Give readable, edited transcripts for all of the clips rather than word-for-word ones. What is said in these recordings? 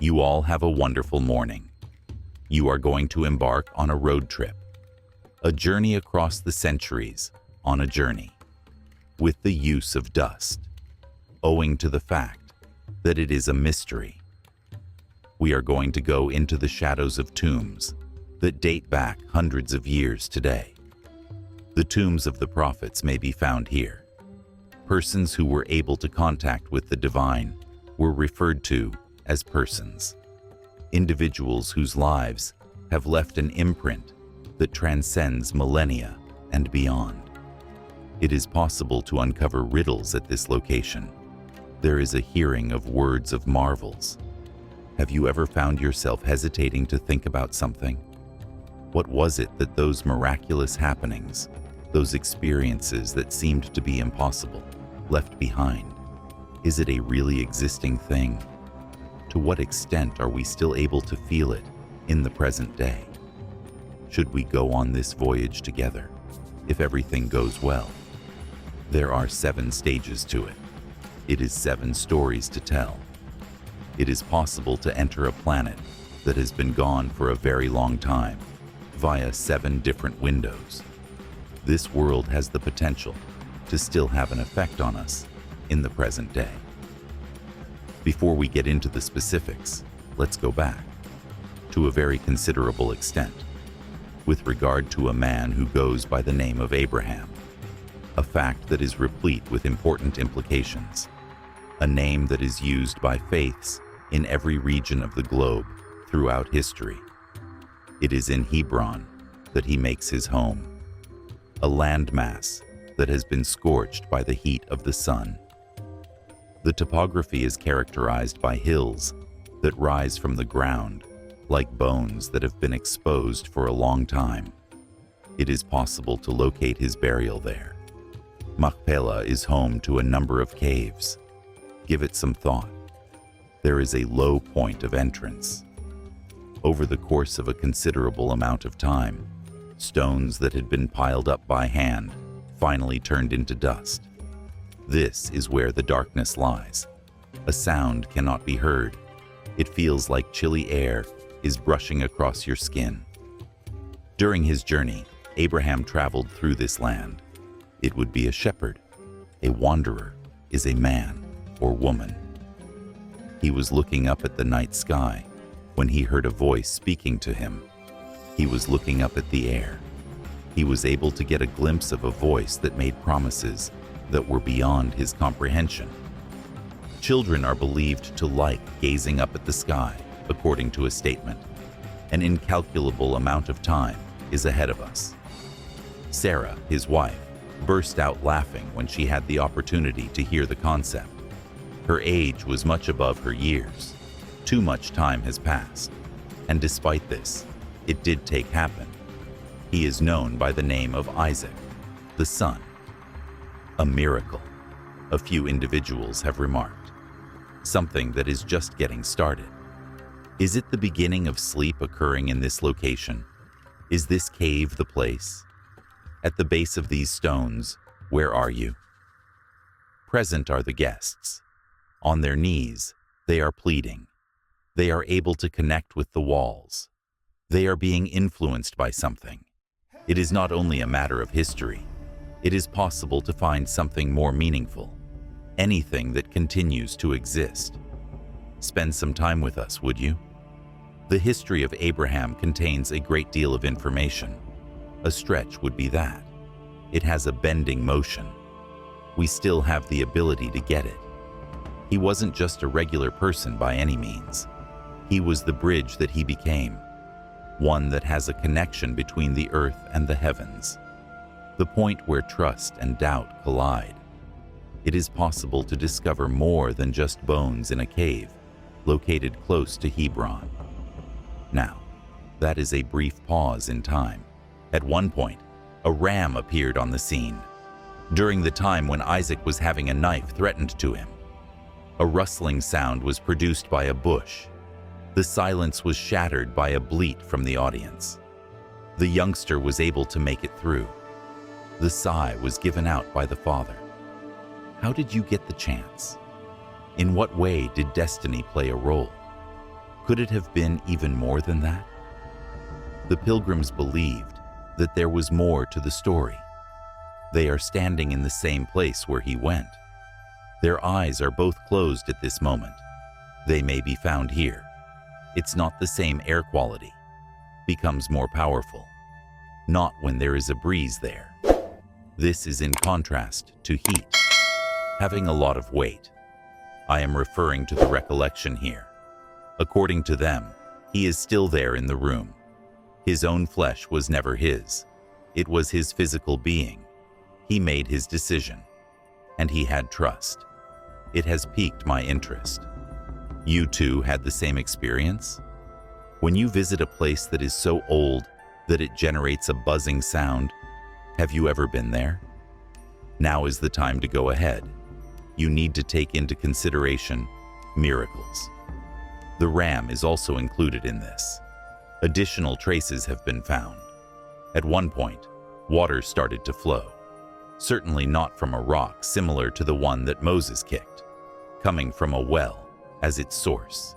You all have a wonderful morning. You are going to embark on a road trip, a journey across the centuries on a journey, with the use of dust, owing to the fact that it is a mystery. We are going to go into the shadows of tombs that date back hundreds of years today. The tombs of the prophets may be found here. Persons who were able to contact with the divine were referred to as persons. Individuals whose lives have left an imprint that transcends millennia and beyond. It is possible to uncover riddles at this location. There is a hearing of words of marvels. Have you ever found yourself hesitating to think about something? What was it that those miraculous happenings, those experiences that seemed to be impossible, left behind? Is it a really existing thing? To what extent are we still able to feel it in the present day? Should we go on this voyage together, if everything goes well? There are 7 stages to it. It is 7 stories to tell. It is possible to enter a planet that has been gone for a very long time via 7 different windows. This world has the potential to still have an effect on us in the present day. Before we get into the specifics, let's go back, to a very considerable extent, with regard to a man who goes by the name of Abraham, a fact that is replete with important implications, a name that is used by faiths in every region of the globe throughout history. It is in Hebron that he makes his home, a landmass that has been scorched by the heat of the sun. The topography is characterized by hills that rise from the ground like bones that have been exposed for a long time. It is possible to locate his burial there. Machpelah is home to a number of caves. Give it some thought. There is a low point of entrance. Over the course of a considerable amount of time, stones that had been piled up by hand finally turned into dust. This is where the darkness lies. A sound cannot be heard. It feels like chilly air is brushing across your skin. During his journey, Abraham traveled through this land. It would be a shepherd. A wanderer is a man or woman. He was looking up at the night sky when he heard a voice speaking to him. He was looking up at the air. He was able to get a glimpse of a voice that made promises that were beyond his comprehension. Children are believed to like gazing up at the sky, according to a statement. An incalculable amount of time is ahead of us. Sarah, his wife, burst out laughing when she had the opportunity to hear the concept. Her age was much above her years. Too much time has passed. And despite this, it did take happen. He is known by the name of Isaac, the son. A miracle, a few individuals have remarked. Something that is just getting started. Is it the beginning of sleep occurring in this location? Is this cave the place? At the base of these stones, where are you? Present are the guests. On their knees, they are pleading. They are able to connect with the walls. They are being influenced by something. It is not only a matter of history. It is possible to find something more meaningful, anything that continues to exist. Spend some time with us, would you? The history of Abraham contains a great deal of information. A stretch would be that. It has a bending motion. We still have the ability to get it. He wasn't just a regular person by any means. He was the bridge that he became, one that has a connection between the earth and the heavens. The point where trust and doubt collide. It is possible to discover more than just bones in a cave located close to Hebron. Now, that is a brief pause in time. At one point, a ram appeared on the scene, during the time when Isaac was having a knife threatened to him. A rustling sound was produced by a bush. The silence was shattered by a bleat from the audience. The youngster was able to make it through. The sigh was given out by the father. How did you get the chance? In what way did destiny play a role? Could it have been even more than that? The pilgrims believed that there was more to the story. They are standing in the same place where he went. Their eyes are both closed at this moment. They may be found here. It's not the same air quality. Becomes more powerful. Not when there is a breeze there. This is in contrast to heat, having a lot of weight. I am referring to the recollection here. According to them, he is still there in the room. His own flesh was never his. It was his physical being. He made his decision, and he had trust. It has piqued my interest. You too had the same experience? When you visit a place that is so old that it generates a buzzing sound, have you ever been there? Now is the time to go ahead. You need to take into consideration miracles. The ram is also included in this. Additional traces have been found. At one point, water started to flow. Certainly not from a rock similar to the one that Moses kicked, coming from a well as its source.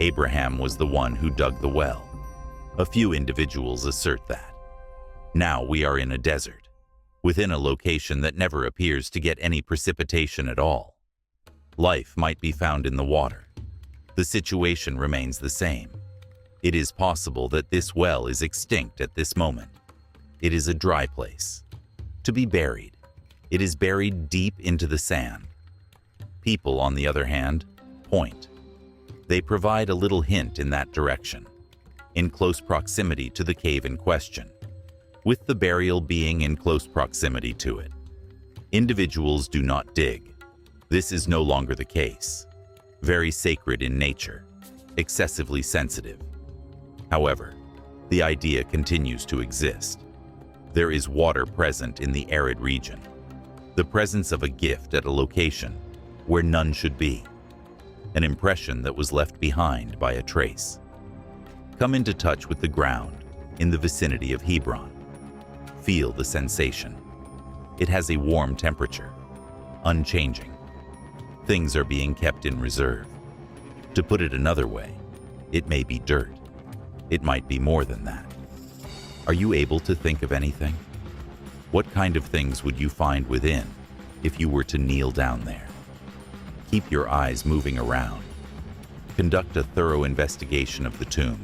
Abraham was the one who dug the well. A few individuals assert that. Now we are in a desert, within a location that never appears to get any precipitation at all. Life might be found in the water. The situation remains the same. It is possible that this well is extinct at this moment. It is a dry place. To be buried. It is buried deep into the sand. People, on the other hand, point. They provide a little hint in that direction, in close proximity to the cave in question, with the burial being in close proximity to it. Individuals do not dig. This is no longer the case. Very sacred in nature, excessively sensitive. However, the idea continues to exist. There is water present in the arid region. The presence of a gift at a location where none should be. An impression that was left behind by a trace. Come into touch with the ground in the vicinity of Hebron. Feel the sensation. It has a warm temperature, unchanging. Things are being kept in reserve. To put it another way, it may be dirt. It might be more than that. Are you able to think of anything? What kind of things would you find within if you were to kneel down there? Keep your eyes moving around. Conduct a thorough investigation of the tomb.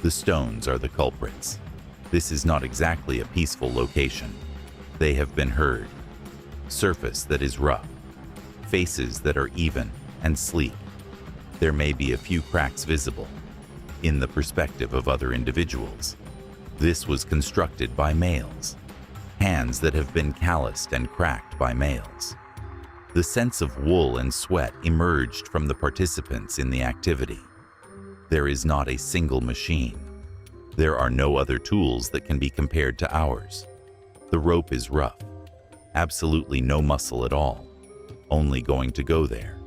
The stones are the culprits. This is not exactly a peaceful location. They have been heard. Surface that is rough. Faces that are even and sleek. There may be a few cracks visible in the perspective of other individuals. This was constructed by males. Hands that have been calloused and cracked by males. The sense of wool and sweat emerged from the participants in the activity. There is not a single machine. There are no other tools that can be compared to ours. The rope is rough. Absolutely no muscle at all. Only going to go there.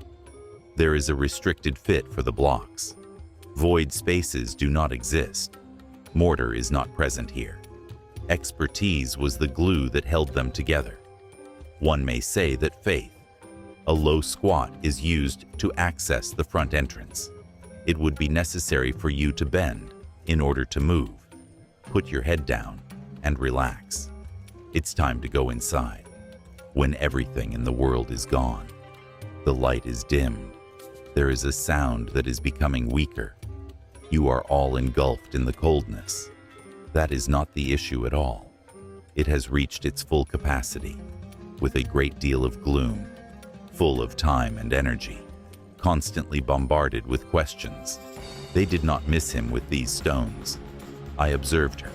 There is a restricted fit for the blocks. Void spaces do not exist. Mortar is not present here. Expertise was the glue that held them together. One may say that faith, a low squat, is used to access the front entrance. It would be necessary for you to bend in order to move. Put your head down and relax. It's time to go inside. When everything in the world is gone, the light is dimmed. There is a sound that is becoming weaker. You are all engulfed in the coldness. That is not the issue at all. It has reached its full capacity, with a great deal of gloom, full of time and energy, constantly bombarded with questions. They did not miss him with these stones. I observed her,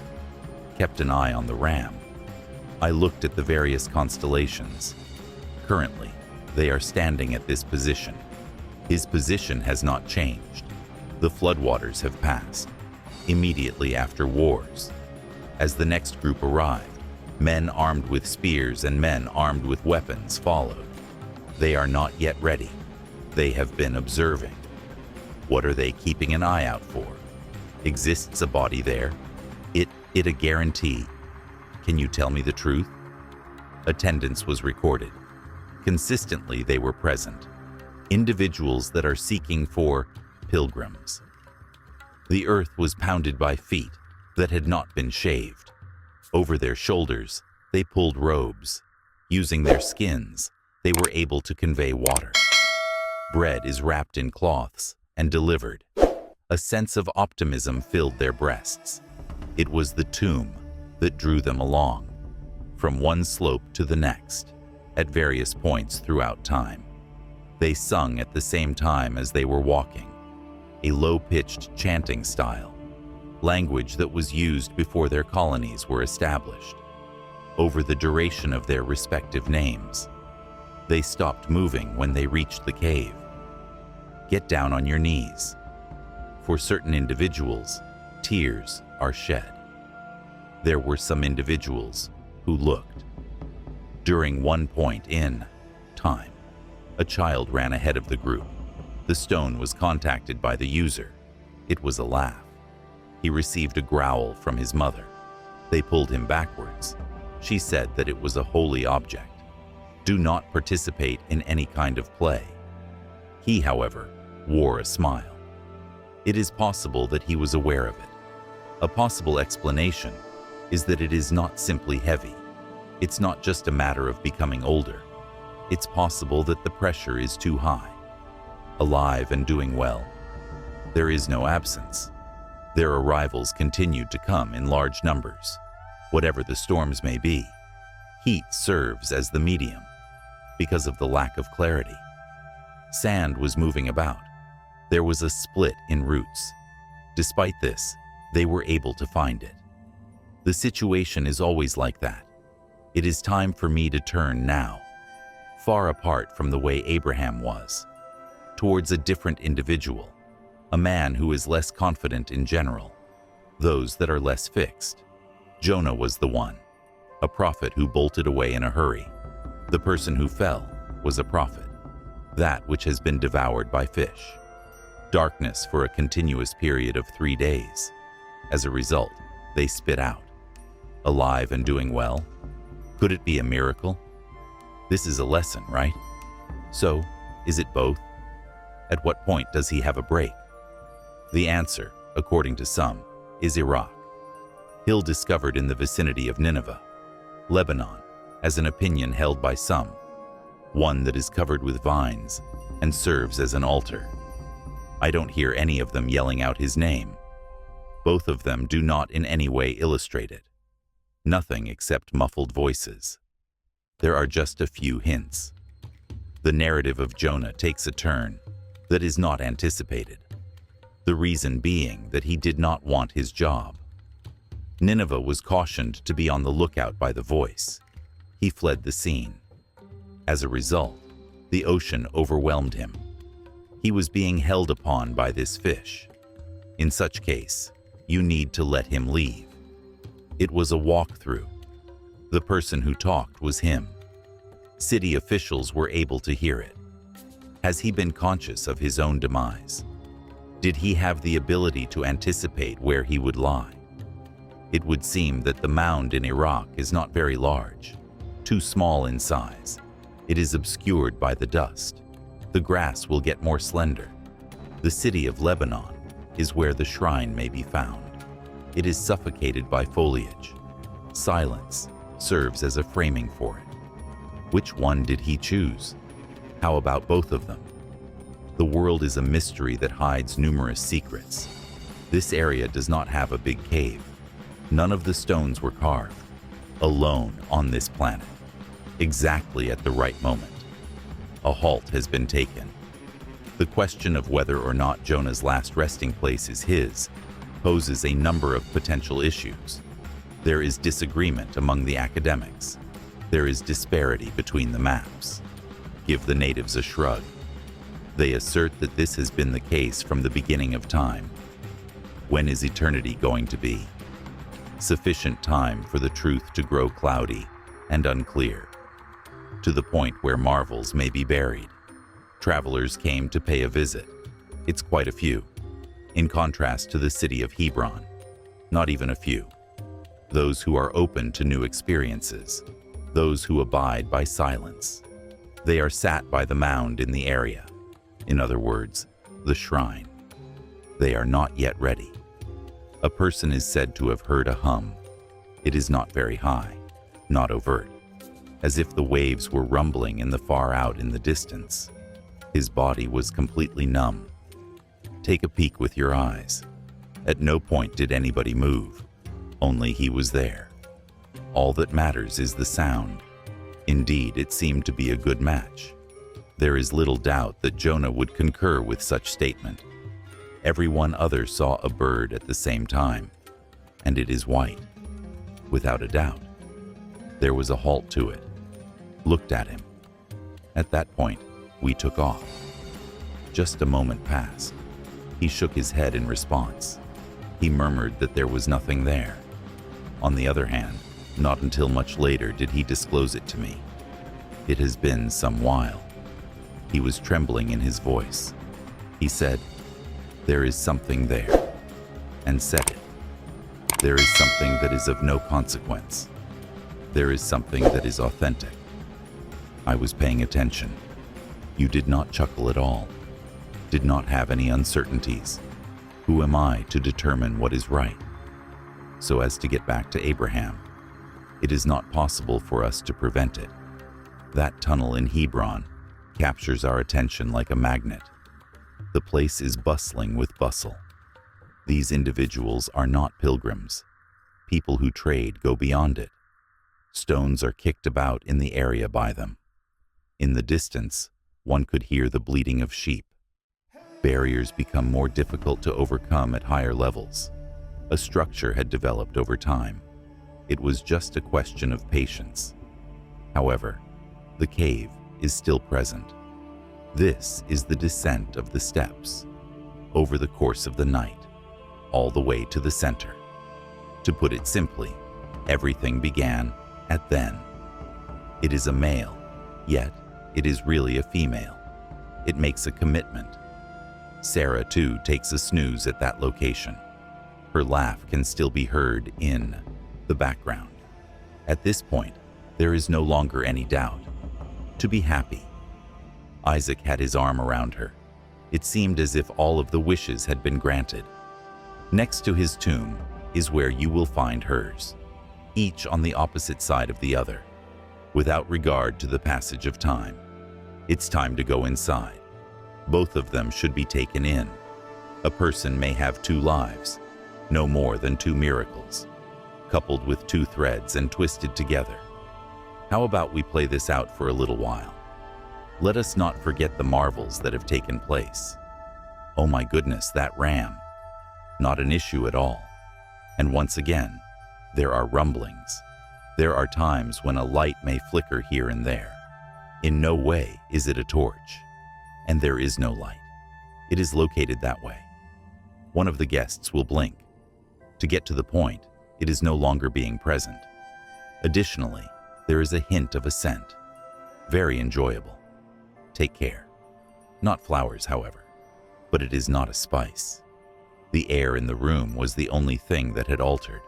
kept an eye on the ram. I looked at the various constellations. Currently, they are standing at this position. His position has not changed. The floodwaters have passed, immediately after wars. As the next group arrived, men armed with spears and men armed with weapons followed. They are not yet ready. They have been observing. What are they keeping an eye out for? Exists a body there? It a guarantee. Can you tell me the truth? Attendance was recorded. Consistently they were present. Individuals that are seeking for pilgrims. The earth was pounded by feet that had not been shaved. Over their shoulders, they pulled robes. Using their skins, they were able to convey water. Bread is wrapped in cloths and delivered. A sense of optimism filled their breasts. It was the tomb that drew them along, from one slope to the next, at various points throughout time. They sung at the same time as they were walking, a low-pitched chanting style, language that was used before their colonies were established. Over the duration of their respective names, they stopped moving when they reached the cave. Get down on your knees. For certain individuals, tears are shed. There were some individuals who looked. During one point in time, a child ran ahead of the group. The stone was contacted by the user. It was a laugh. He received a growl from his mother. They pulled him backwards. She said that it was a holy object. Do not participate in any kind of play. He, however, wore a smile. It is possible that he was aware of it. A possible explanation is that it is not simply heavy. It's not just a matter of becoming older. It's possible that the pressure is too high. Alive and doing well. There is no absence. Their arrivals continued to come in large numbers. Whatever the storms may be, heat serves as the medium because of the lack of clarity. Sand was moving about. There was a split in roots. Despite this, they were able to find it. The situation is always like that. It is time for me to turn now, far apart from the way Abraham was, towards a different individual, a man who is less confident in general, those that are less fixed. Jonah was the one, a prophet who bolted away in a hurry. The person who fell was a prophet, that which has been devoured by fish. Darkness for a continuous period of 3 days. As a result, they spit out. Alive and doing well? Could it be a miracle? This is a lesson, right? So, is it both? At what point does he have a break? The answer, according to some, is Iraq. Hill discovered in the vicinity of Nineveh, Lebanon, as an opinion held by some, one that is covered with vines and serves as an altar. I don't hear any of them yelling out his name. Both of them do not in any way illustrate it. Nothing except muffled voices. There are just a few hints. The narrative of Jonah takes a turn that is not anticipated. The reason being that he did not want his job. Nineveh was cautioned to be on the lookout by the voice. He fled the scene. As a result, the ocean overwhelmed him. He was being held upon by this fish. In such case, you need to let him leave. It was a walkthrough. The person who talked was him. City officials were able to hear it. Has he been conscious of his own demise? Did he have the ability to anticipate where he would lie? It would seem that the mound in Iraq is not very large, too small in size. It is obscured by the dust. The grass will get more slender. The city of Lebanon is where the shrine may be found. It is suffocated by foliage. Silence serves as a framing for it. Which one did he choose? How about both of them? The world is a mystery that hides numerous secrets. This area does not have a big cave. None of the stones were carved. Alone on this planet. Exactly at the right moment. A halt has been taken. The question of whether or not Jonah's last resting place is his poses a number of potential issues. There is disagreement among the academics. There is disparity between the maps. Give the natives a shrug. They assert that this has been the case from the beginning of time. When is eternity going to be? Sufficient time for the truth to grow cloudy and unclear, to the point where marvels may be buried. Travelers came to pay a visit. It's quite a few. In contrast to the city of Hebron, not even a few. Those who are open to new experiences, those who abide by silence. They are sat by the mound in the area. In other words, the shrine. They are not yet ready. A person is said to have heard a hum. It is not very high, not overt, as if the waves were rumbling in the far out in the distance. His body was completely numb. Take a peek with your eyes. At no point did anybody move, only he was there. All that matters is the sound. Indeed, it seemed to be a good match. There is little doubt that Jonah would concur with such statement. Everyone other saw a bird at the same time, and it is white. Without a doubt. There was a halt to it. Looked at him. At that point, we took off. Just a moment passed. He shook his head in response. He murmured that there was nothing there. On the other hand, not until much later did he disclose it to me. It has been some while. He was trembling in his voice. He said, "There is something there," and said it. There is something that is of no consequence. There is something that is authentic. I was paying attention. You did not chuckle at all. Did not have any uncertainties. Who am I to determine what is right? So as to get back to Abraham, it is not possible for us to prevent it. That tunnel in Hebron captures our attention like a magnet. The place is bustling with bustle. These individuals are not pilgrims. People who trade go beyond it. Stones are kicked about in the area by them. In the distance, one could hear the bleating of sheep. Barriers become more difficult to overcome at higher levels. A structure had developed over time. It was just a question of patience. However, the cave is still present. This is the descent of the steps, over the course of the night, all the way to the center. To put it simply, everything began at then. It is a male, yet it is really a female. It makes a commitment. Sarah, too, takes a snooze at that location. Her laugh can still be heard in the background. At this point, there is no longer any doubt. To be happy. Isaac had his arm around her. It seemed as if all of the wishes had been granted. Next to his tomb is where you will find hers, each on the opposite side of the other, without regard to the passage of time. It's time to go inside. Both of them should be taken in. A person may have two lives, no more than two miracles, coupled with two threads and twisted together. How about we play this out for a little while? Let us not forget the marvels that have taken place. Oh my goodness, that ram. Not an issue at all. And once again, there are rumblings. There are times when a light may flicker here and there. In no way is it a torch. And there is no light. It is located that way. One of the guests will blink. To get to the point, it is no longer being present. Additionally, there is a hint of a scent. Very enjoyable. Take care. Not flowers, however, but it is not a spice. The air in the room was the only thing that had altered.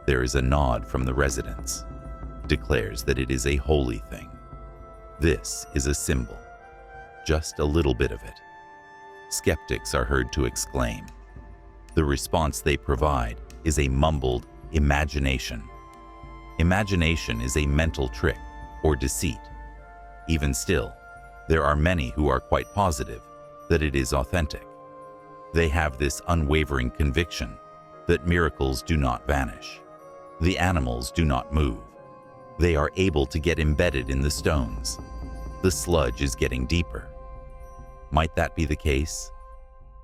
There is a nod from the residents. Declares that it is a holy thing. This is a symbol. Just a little bit of it. Skeptics are heard to exclaim. The response they provide is a mumbled imagination. Imagination is a mental trick or deceit. Even still, there are many who are quite positive that it is authentic. They have this unwavering conviction that miracles do not vanish. The animals do not move. They are able to get embedded in the stones. The sludge is getting deeper. Might that be the case?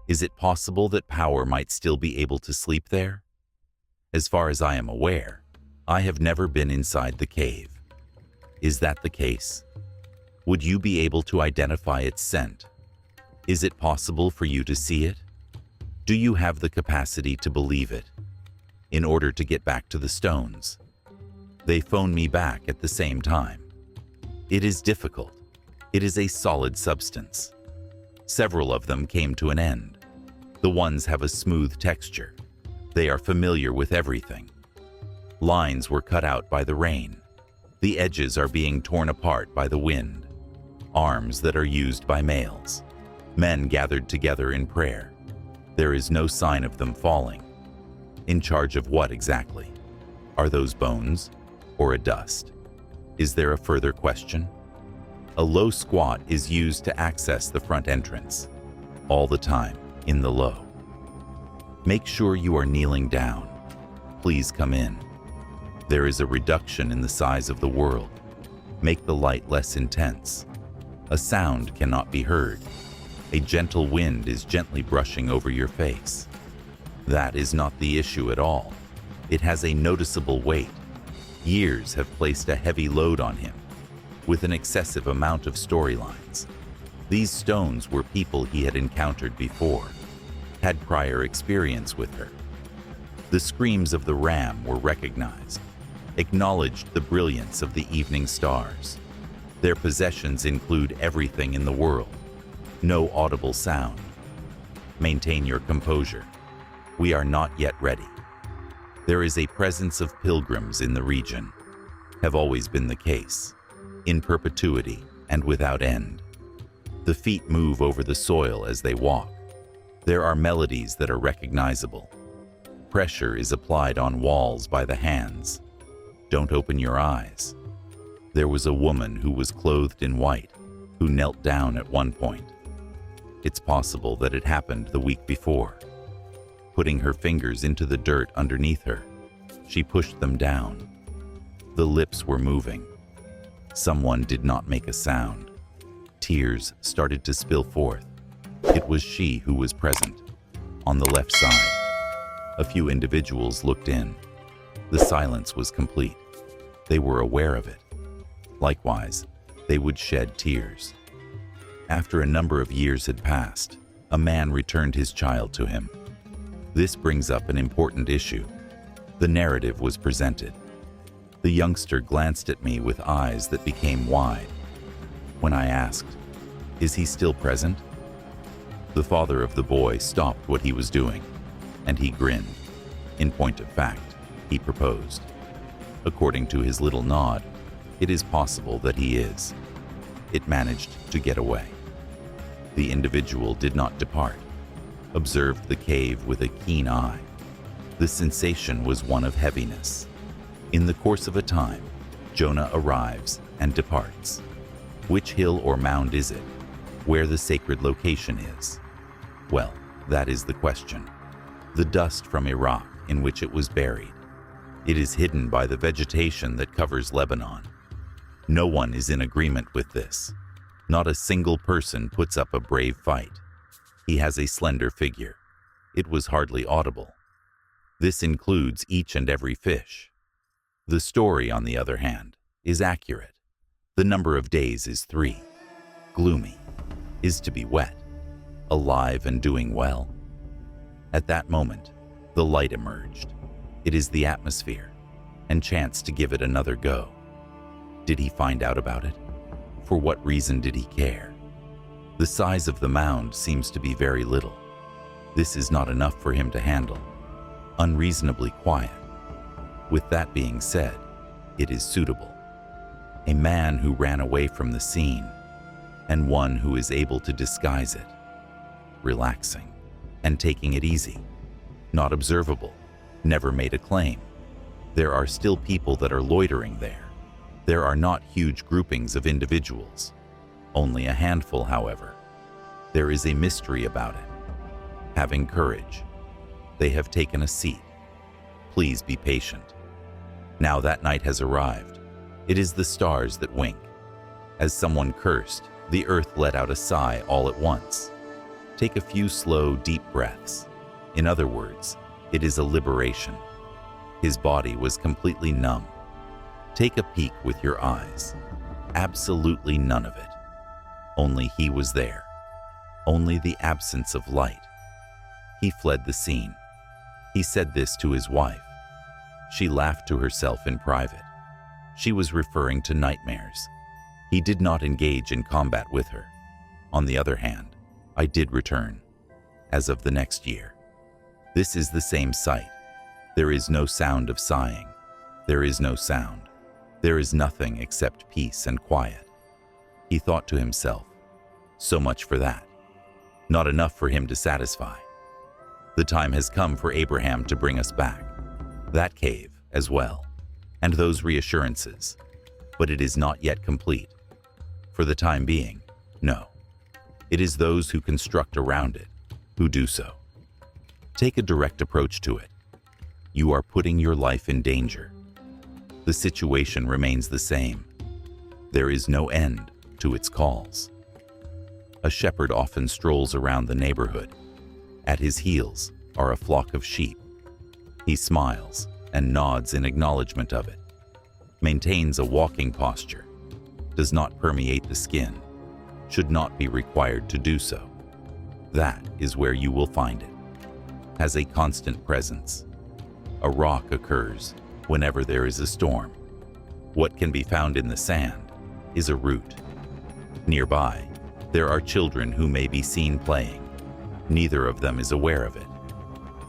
Is it possible that power might still be able to sleep there? As far as I am aware, I have never been inside the cave. Is that the case? Would you be able to identify its scent? Is it possible for you to see it? Do you have the capacity to believe it? In order to get back to the stones. They phone me back at the same time. It is difficult. It is a solid substance. Several of them came to an end. The ones have a smooth texture. They are familiar with everything. Lines were cut out by the rain. The edges are being torn apart by the wind. Arms that are used by males. Men gathered together in prayer. There is no sign of them falling. In charge of what exactly? Are those bones or a dust? Is there a further question? A low squat is used to access the front entrance, all the time in the low. Make sure you are kneeling down. Please come in. There is a reduction in the size of the world. Make the light less intense. A sound cannot be heard. A gentle wind is gently brushing over your face. That is not the issue at all. It has a noticeable weight. Years have placed a heavy load on him, with an excessive amount of storylines. These stones were people he had encountered before, had prior experience with her. The screams of the ram were recognized, acknowledged the brilliance of the evening stars. Their possessions include everything in the world. No audible sound. Maintain your composure. We are not yet ready. There is a presence of pilgrims in the region. Have always been the case, in perpetuity and without end. The feet move over the soil as they walk. There are melodies that are recognizable. Pressure is applied on walls by the hands. Don't open your eyes. There was a woman who was clothed in white, who knelt down at one point. It's possible that it happened the week before. Putting her fingers into the dirt underneath her, she pushed them down. The lips were moving. Someone did not make a sound. Tears started to spill forth. It was she who was present. On the left side, a few individuals looked in. The silence was complete. They were aware of it. Likewise, they would shed tears. After a number of years had passed, a man returned his child to him. This brings up an important issue. The narrative was presented. The youngster glanced at me with eyes that became wide. When I asked, "Is he still present?" The father of the boy stopped what he was doing, and he grinned. In point of fact, he proposed. According to his little nod, it is possible that he is. It managed to get away. The individual did not depart, observed the cave with a keen eye. The sensation was one of heaviness. In the course of a time, Jonah arrives and departs. Which hill or mound is it? Where the sacred location is? Well, that is the question. The dust from a rock in which it was buried. It is hidden by the vegetation that covers Lebanon. No one is in agreement with this. Not a single person puts up a brave fight. He has a slender figure. It was hardly audible. This includes each and every fish. The story, on the other hand, is accurate. The number of days is 3. Gloomy. Is to be wet. Alive and doing well. At that moment, the light emerged. It is the atmosphere, and chance to give it another go. Did he find out about it? For what reason did he care? The size of the mound seems to be very little. This is not enough for him to handle. Unreasonably quiet. With that being said, it is suitable. A man who ran away from the scene, and one who is able to disguise it. Relaxing, and taking it easy. Not observable, never made a claim. There are still people that are loitering there. There are not huge groupings of individuals. Only a handful, however. There is a mystery about it. Having courage. They have taken a seat. Please be patient. Now that night has arrived. It is the stars that wink. As someone cursed, the earth let out a sigh all at once. Take a few slow, deep breaths. In other words, it is a liberation. His body was completely numb. Take a peek with your eyes. Absolutely none of it. Only he was there. Only the absence of light. He fled the scene. He said this to his wife. She laughed to herself in private. She was referring to nightmares. He did not engage in combat with her. On the other hand, I did return, as of the next year. This is the same sight. There is no sound of sighing. There is no sound. There is nothing except peace and quiet. He thought to himself, so much for that. Not enough for him to satisfy. The time has come for Abraham to bring us back. That cave as well, and those reassurances. But it is not yet complete. For the time being, no. It is those who construct around it who do so. Take a direct approach to it. You are putting your life in danger. The situation remains the same. There is no end to its calls. A shepherd often strolls around the neighborhood. At his heels are a flock of sheep. He smiles and nods in acknowledgement of it, maintains a walking posture, does not permeate the skin, should not be required to do so. That is where you will find it. Has a constant presence. A rock occurs whenever there is a storm. What can be found in the sand is a root. Nearby, there are children who may be seen playing. Neither of them is aware of it.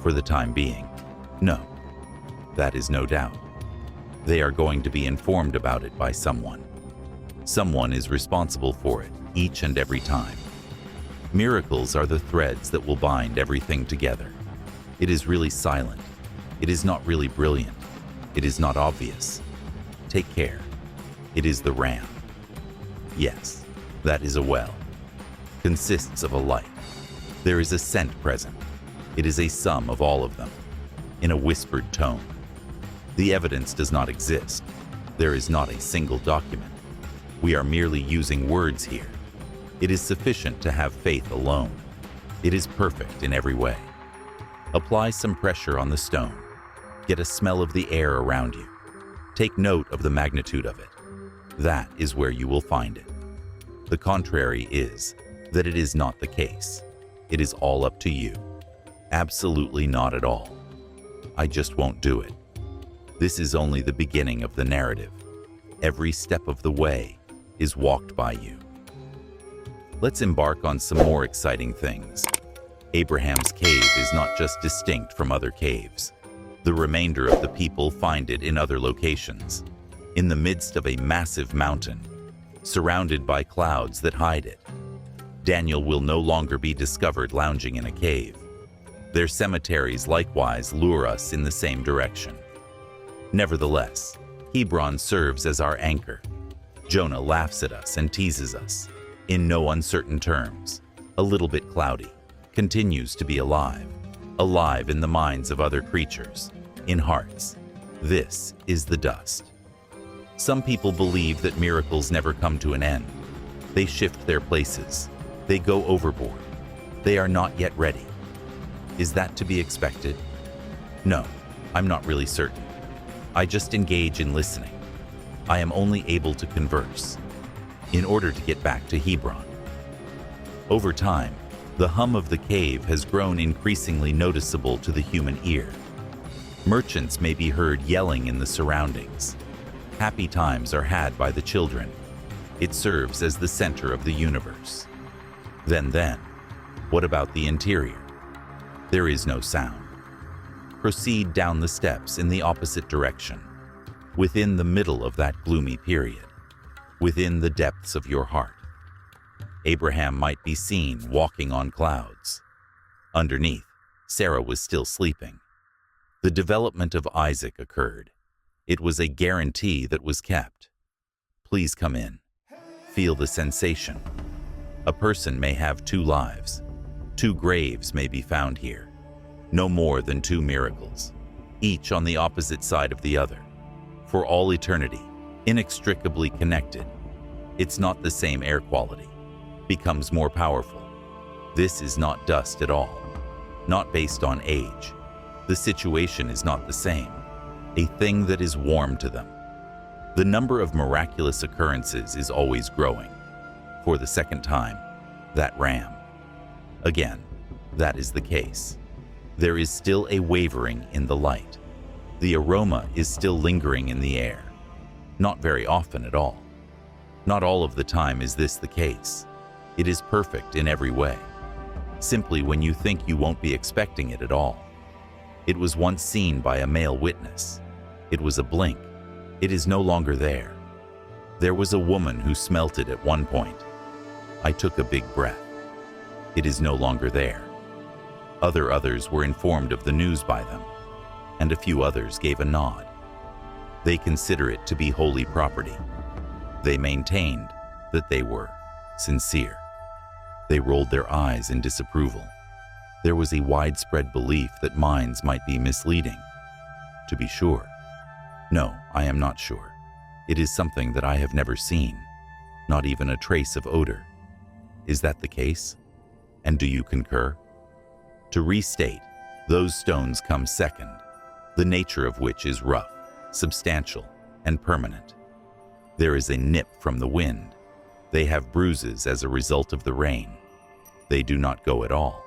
For the time being, no. That is no doubt. They are going to be informed about it by someone. Someone is responsible for it each and every time. Miracles are the threads that will bind everything together. It is really silent. It is not really brilliant. It is not obvious. Take care. It is the ram. Yes, that is a well. Consists of a light. There is a scent present. It is a sum of all of them, in a whispered tone. The evidence does not exist. There is not a single document. We are merely using words here. It is sufficient to have faith alone. It is perfect in every way. Apply some pressure on the stone. Get a smell of the air around you. Take note of the magnitude of it. That is where you will find it. The contrary is that it is not the case. It is all up to you. Absolutely not at all. I just won't do it. This is only the beginning of the narrative. Every step of the way is walked by you. Let's embark on some more exciting things. Abraham's cave is not just distinct from other caves. The remainder of the people find it in other locations, in the midst of a massive mountain, surrounded by clouds that hide it. Daniel will no longer be discovered lounging in a cave. Their cemeteries likewise lure us in the same direction. Nevertheless, Hebron serves as our anchor. Jonah laughs at us and teases us, in no uncertain terms, a little bit cloudy, continues to be alive in the minds of other creatures, in hearts. This is the dust. Some people believe that miracles never come to an end. They shift their places. They go overboard. They are not yet ready. Is that to be expected? No, I'm not really certain. I just engage in listening. I am only able to converse in order to get back to Hebron. Over time, the hum of the cave has grown increasingly noticeable to the human ear. Merchants may be heard yelling in the surroundings. Happy times are had by the children. It serves as the center of the universe. Then, what about the interior? There is no sound. Proceed down the steps in the opposite direction, within the middle of that gloomy period, within the depths of your heart. Abraham might be seen walking on clouds. Underneath, Sarah was still sleeping. The development of Isaac occurred. It was a guarantee that was kept. Please come in. Feel the sensation. A person may have two lives. Two graves may be found here. No more than two miracles, each on the opposite side of the other. For all eternity, inextricably connected. It's not the same air quality. Becomes more powerful. This is not dust at all. Not based on age. The situation is not the same. A thing that is warm to them. The number of miraculous occurrences is always growing. For the second time, that ram. Again, that is the case. There is still a wavering in the light. The aroma is still lingering in the air. Not very often at all. Not all of the time is this the case. It is perfect in every way. Simply when you think you won't be expecting it at all. It was once seen by a male witness. It was a blink. It is no longer there. There was a woman who smelt it at one point. I took a big breath. It is no longer there. Others were informed of the news by them, and a few others gave a nod. They consider it to be holy property. They maintained that they were sincere. They rolled their eyes in disapproval. There was a widespread belief that mines might be misleading. To be sure. No, I am not sure. It is something that I have never seen, not even a trace of odor. Is that the case? And do you concur? To restate, those stones come second, the nature of which is rough, substantial, and permanent. There is a nip from the wind. They have bruises as a result of the rain. They do not go at all.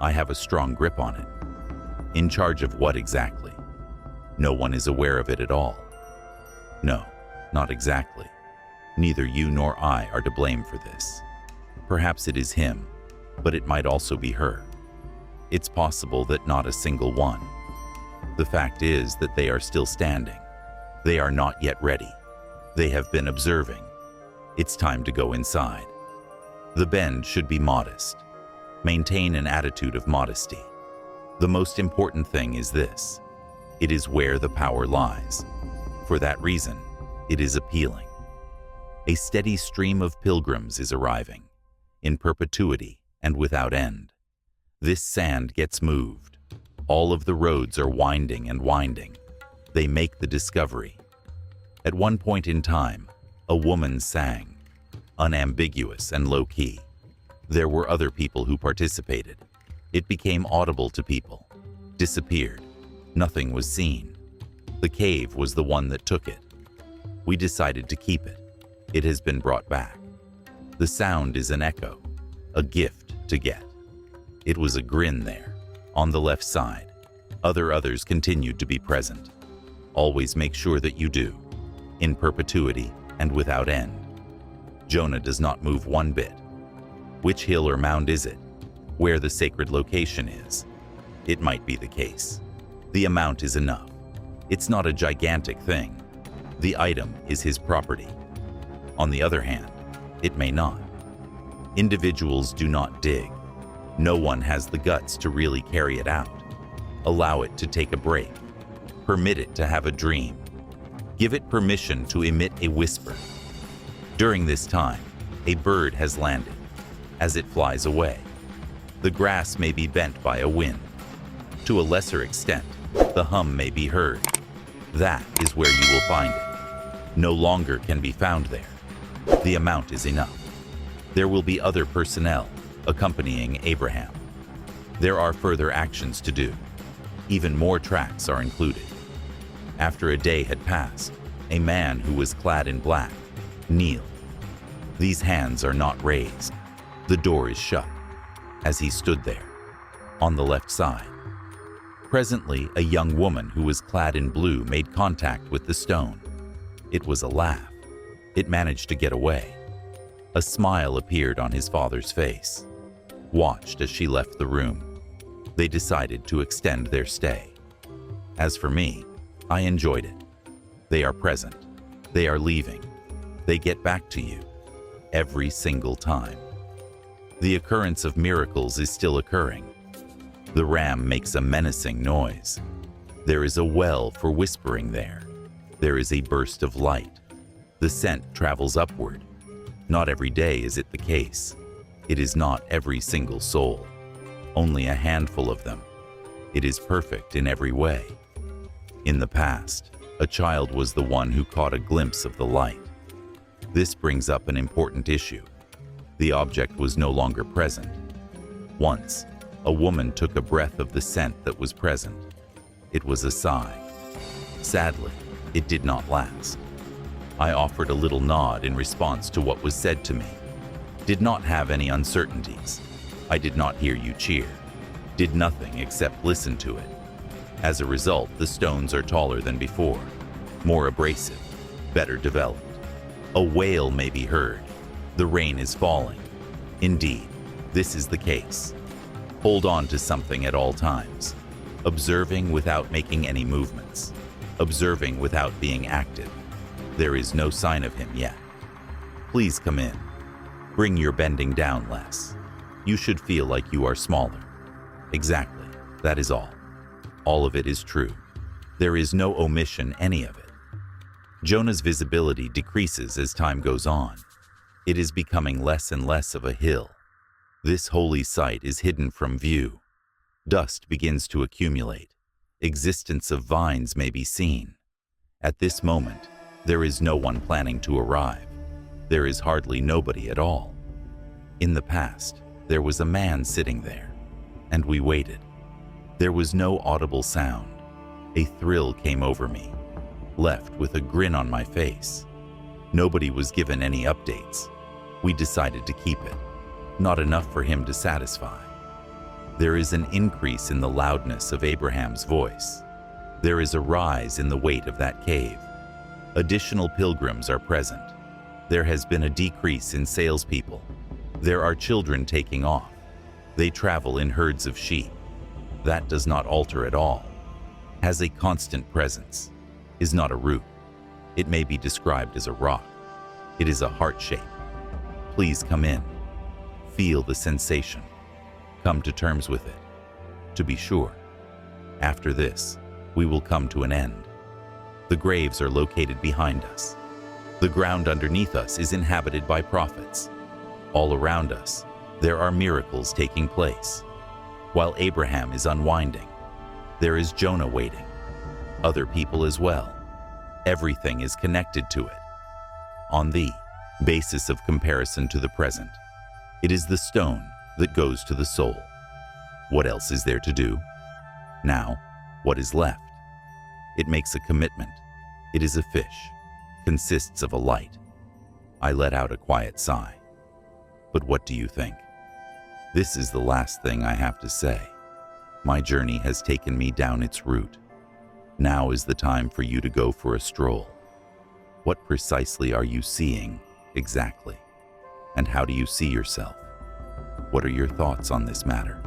I have a strong grip on it. In charge of what exactly? No one is aware of it at all. No, not exactly. Neither you nor I are to blame for this. Perhaps it is him, but it might also be her. It's possible that not a single one. The fact is that they are still standing. They are not yet ready. They have been observing. It's time to go inside. The bend should be modest. Maintain an attitude of modesty. The most important thing is this. It is where the power lies. For that reason, it is appealing. A steady stream of pilgrims is arriving, in perpetuity and without end. This sand gets moved. All of the roads are winding and winding. They make the discovery. At one point in time, a woman sang, unambiguous and low-key. There were other people who participated. It became audible to people, disappeared. Nothing was seen. The cave was the one that took it. We decided to keep it. It has been brought back. The sound is an echo, a gift to get. It was a grin there, on the left side. Others continued to be present. Always make sure that you do, in perpetuity and without end. Jonah does not move one bit. Which hill or mound is it? Where the sacred location is? It might be the case. The amount is enough. It's not a gigantic thing. The item is his property. On the other hand, it may not. Individuals do not dig. No one has the guts to really carry it out. Allow it to take a break. Permit it to have a dream. Give it permission to emit a whisper. During this time, a bird has landed. As it flies away, the grass may be bent by a wind. To a lesser extent, the hum may be heard. That is where you will find it. No longer can be found there. The amount is enough. There will be other personnel accompanying Abraham. There are further actions to do. Even more tracks are included. After a day had passed, a man who was clad in black kneeled. These hands are not raised. The door is shut, as he stood there, on the left side. Presently, a young woman who was clad in blue made contact with the stone. It was a laugh. It managed to get away. A smile appeared on his father's face. Watched as she left the room. They decided to extend their stay. As for me, I enjoyed it. They are present. They are leaving. They get back to you. Every single time. The occurrence of miracles is still occurring. The ram makes a menacing noise. There is a well for whispering there. There is a burst of light. The scent travels upward. Not every day is it the case. It is not every single soul. Only a handful of them. It is perfect in every way. In the past, a child was the one who caught a glimpse of the light. This brings up an important issue. The object was no longer present. Once, a woman took a breath of the scent that was present. It was a sigh. Sadly, it did not last. I offered a little nod in response to what was said to me. Did not have any uncertainties. I did not hear you cheer. Did nothing except listen to it. As a result, the stones are taller than before, more abrasive, better developed. A wail may be heard. The rain is falling. Indeed, this is the case. Hold on to something at all times. Observing without making any movements. Observing without being active. There is no sign of him yet. Please come in. Bring your bending down less. You should feel like you are smaller. Exactly. That is all. All of it is true. There is no omission, any of it. Jonah's visibility decreases as time goes on. It is becoming less and less of a hill. This holy site is hidden from view. Dust begins to accumulate. Existence of vines may be seen. At this moment, there is no one planning to arrive. There is hardly nobody at all. In the past, there was a man sitting there, and we waited. There was no audible sound. A thrill came over me, left with a grin on my face. Nobody was given any updates. We decided to keep it. Not enough for him to satisfy. There is an increase in the loudness of Abraham's voice. There is a rise in the weight of that cave. Additional pilgrims are present. There has been a decrease in salespeople. There are children taking off. They travel in herds of sheep. That does not alter at all. Has a constant presence. Is not a root. It may be described as a rock. It is a heart shape. Please come in. Feel the sensation. Come to terms with it. To be sure, after this, we will come to an end. The graves are located behind us. The ground underneath us is inhabited by prophets. All around us, there are miracles taking place. While Abraham is unwinding, there is Jonah waiting. Other people as well. Everything is connected to it. On the basis of comparison to the present, it is the stone that goes to the soul. What else is there to do? Now, what is left? It makes a commitment. It is a fish. Consists of a light. I let out a quiet sigh. But what do you think? This is the last thing I have to say. My journey has taken me down its route. Now is the time for you to go for a stroll. What precisely are you seeing exactly? And how do you see yourself? What are your thoughts on this matter?